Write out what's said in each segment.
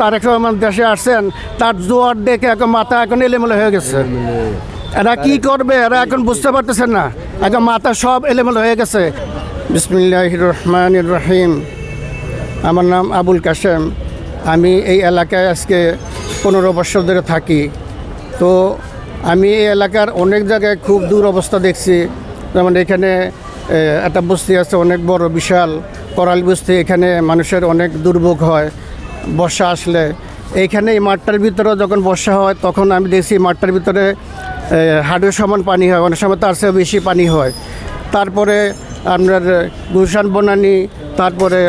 তারেক রহমান দেশে আসছেন, তার জোয়ার দেখে এখন মাথা এখন এলোমেলো হয়ে গেছে। এরা কি করবে এরা এখন বুঝতে পারতেছেন না, এখন মাথা সব এলোমেলো হয়ে গেছে। বিসমিল্লাহির রহমানির রহিম। আমার নাম আবুল কাশেম। আমি এই এলাকায় আজকে 15 বছর ধরে থাকি। তো আমি এই এলাকার অনেক জায়গায় খুব দূর অবস্থা দেখছি। যেমন এখানে একটা বস্তি আছে অনেক বড় বিশাল করাল বস্তি, এখানে মানুষের অনেক দুর্ভোগ হয় বর্ষা আসলে। এইখানে এই মাঠটার ভিতরে যখন বর্ষা হয় তখন আমি দেখছি মাঠটার ভিতরে হাড়ের সমান পানি হয়, অনেক সময় তার চেয়ে বেশি পানি হয়। তারপরে আপনার গুলশান বনানী, তারপরে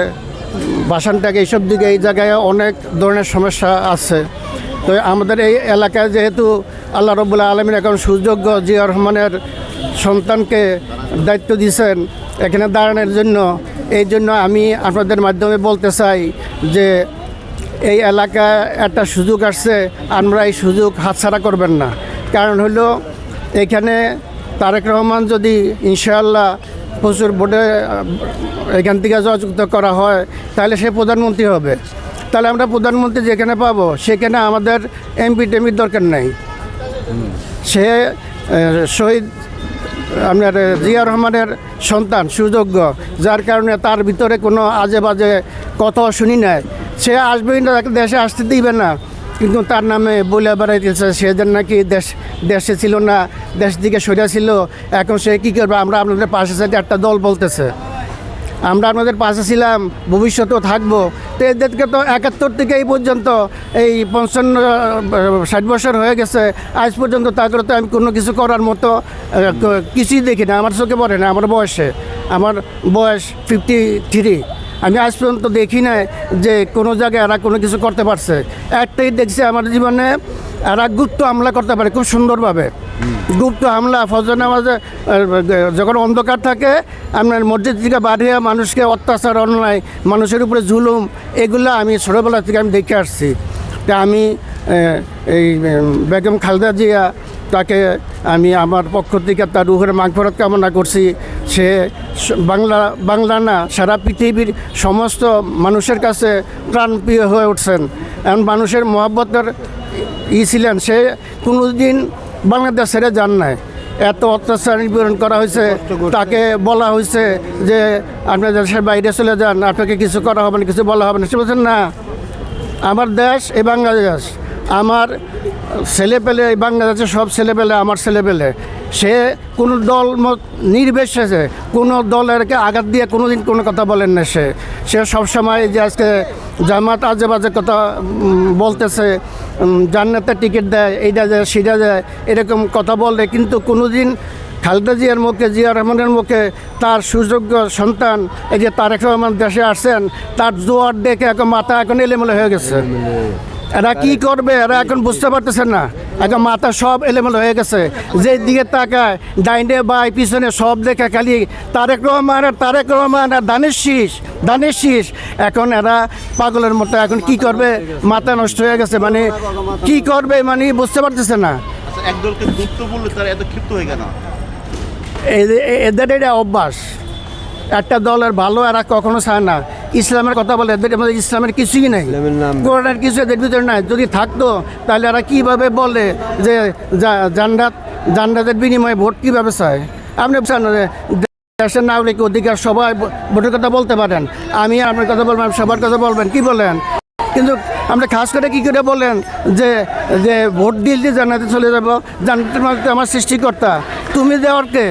বাসানটাক, এইসব দিকে এই জায়গায় অনেক ধরনের সমস্যা আছে। তো আমাদের এই এলাকায় যেহেতু আল্লাহ রাব্বুল আলামিন এখন সুযোগ্য জিয়াউর রহমানের সন্তানকে দায়িত্ব দিয়েছেন এখানে দাঁড়ানোর জন্য, এই জন্য আমি আপনাদের মাধ্যমে বলতে চাই যে এই এলাকায় একটা সুযোগ আসছে, আমরা এই সুযোগ হাতছাড়া করবেন না। কারণ হলো এখানে তারেক রহমান যদি ইনশাআল্লাহ প্রচুর ভোটে এখান থেকে জয়যুক্ত করা হয় তাহলে সে প্রধানমন্ত্রী হবে। তাহলে আমরা প্রধানমন্ত্রী যেখানে পাবো সেখানে আমাদের এমপি টেমির দরকার নাই। সে শহীদ আপনার জিয়াউর রহমানের সন্তান, সুযোগ্য, যার কারণে তার ভিতরে কোনো আজে বাজে কথা শুনি নাই। সে আসবেই না, দেশে আসতে দিবে না, কিন্তু তার নামে বলে বেড়াইতেছে সে যেন নাকি দেশে ছিল না, দেশ দিকে সরিয়া ছিল। এখন সে কী করবে? আমরা আপনাদের পাশে সাথে একটা দল বলতেছে আমরা আপনাদের পাশে ছিলাম, ভবিষ্যতেও থাকবো। তো এদেরকে তো 71 থেকে এই পর্যন্ত এই 55-60 বছর হয়ে গেছে, আজ পর্যন্ত তাদের তো আমি কোনো কিছু করার মতো কিছুই দেখি না, আমার চোখে পড়ে না। আমার বয়স 53। আমি আজ পর্যন্ত দেখি না যে কোনো জায়গায় এরা কোনো কিছু করতে পারছে। একটাই দেখছি আমার জীবনে, এরা গুপ্ত হামলা করতে পারে খুব সুন্দরভাবে। গুপ্ত হামলা, ফজর নামাজে যখন অন্ধকার থাকে আপনার মসজিদ থেকে বাড়িয়ে মানুষকে অত্যাচার, অন্যায়, মানুষের উপরে জুলুম, এগুলো আমি ছোটোবেলা থেকে আমি দেখে আসছি। তা আমি এই বেগম খালেদা জিয়া, তাকে আমি আমার পক্ষ থেকে তার রুহের মাগফিরাত কামনা করছি। সে বাংলা না, সারা পৃথিবীর সমস্ত মানুষের কাছে প্রাণপ্রিয় হয়ে উঠছেন, এমন মানুষের মহব্বতের ছিলেন। সে কোনোদিন বাংলাদেশ ছেড়ে যান নাই। এত অত্যাচার নিপীড়ন করা হয়েছে, তাকে বলা হয়েছে যে আপনার দেশের বাইরে চলে যান, আপনাকে কিছু করা হবে না, কিছু বলা হবে না। সে বলছেন না, আমার দেশ এই বাংলাদেশ, আমার ছেলেপেলে এই বাংলাদেশের সব ছেলেপেলে আমার ছেলেপেলে। সে কোনো দল মত নির্বিশেষে কোনো দলেরকে আঘাত দিয়ে কোনোদিন কোনো কথা বলেন না। সে সবসময় যে আজকে জামাত আজে বাজে কথা বলতেছে, জান্নাতের টিকিট দেয়, এইটা দেয় সেটা দেয়, এরকম কথা বলে, কিন্তু কোনোদিন খালেদা জিয়ার মুখে, জিয়া রহমানের মুখে তার সুযোগ্য সন্তান এই যে তারেক রহমান দেশে আসছেন, তার জোয়ার দেখে এখন মাথা এখন এলোমেলো হয়ে গেছে। এরা কি করবে এরা এখন বুঝতে পারতেছেন না, এখন মাথা সব এলোমেলো হয়ে গেছে। যে দিকে তাকায় ডাইনে বাই পিছনে সব দেখে খালি তারেক রহমান আর ধানের শীষ। এখন এরা পাগলের মতো এখন কি করবে, মাথা নষ্ট হয়ে গেছে। মানে কি করবে মানে বুঝতে পারতেছে না। একদলকে গুপ্ত বললে তারা এত ক্ষিপ্ত হয়ে গেল। এদের এটা অভ্যাস, একটা দলের ভালো এরা কখনো চায় না। ইসলামের কথা বলে, এদের মধ্যে ইসলামের কিছুই নেই, কোরআনের কিছু এদের ভিতরে নাই। যদি থাকতো তাহলে এরা কীভাবে বলে যে জান্নাতের বিনিময়ে ভোট কীভাবে চায়? আপনি দেশের নাগরিক অধিকার, সবাই ভোটের কথা বলতে পারেন। আমি আপনার কথা বলবেন, সবার কথা বলবেন, কি বলেন? কিন্তু আমরা খাস করে কী করে বলেন যে ভোট দিলে জান্নাতে চলে যাবো? জান্নাতের মধ্যে আমার সৃষ্টিকর্তা, তুমি দেওয়ার কে?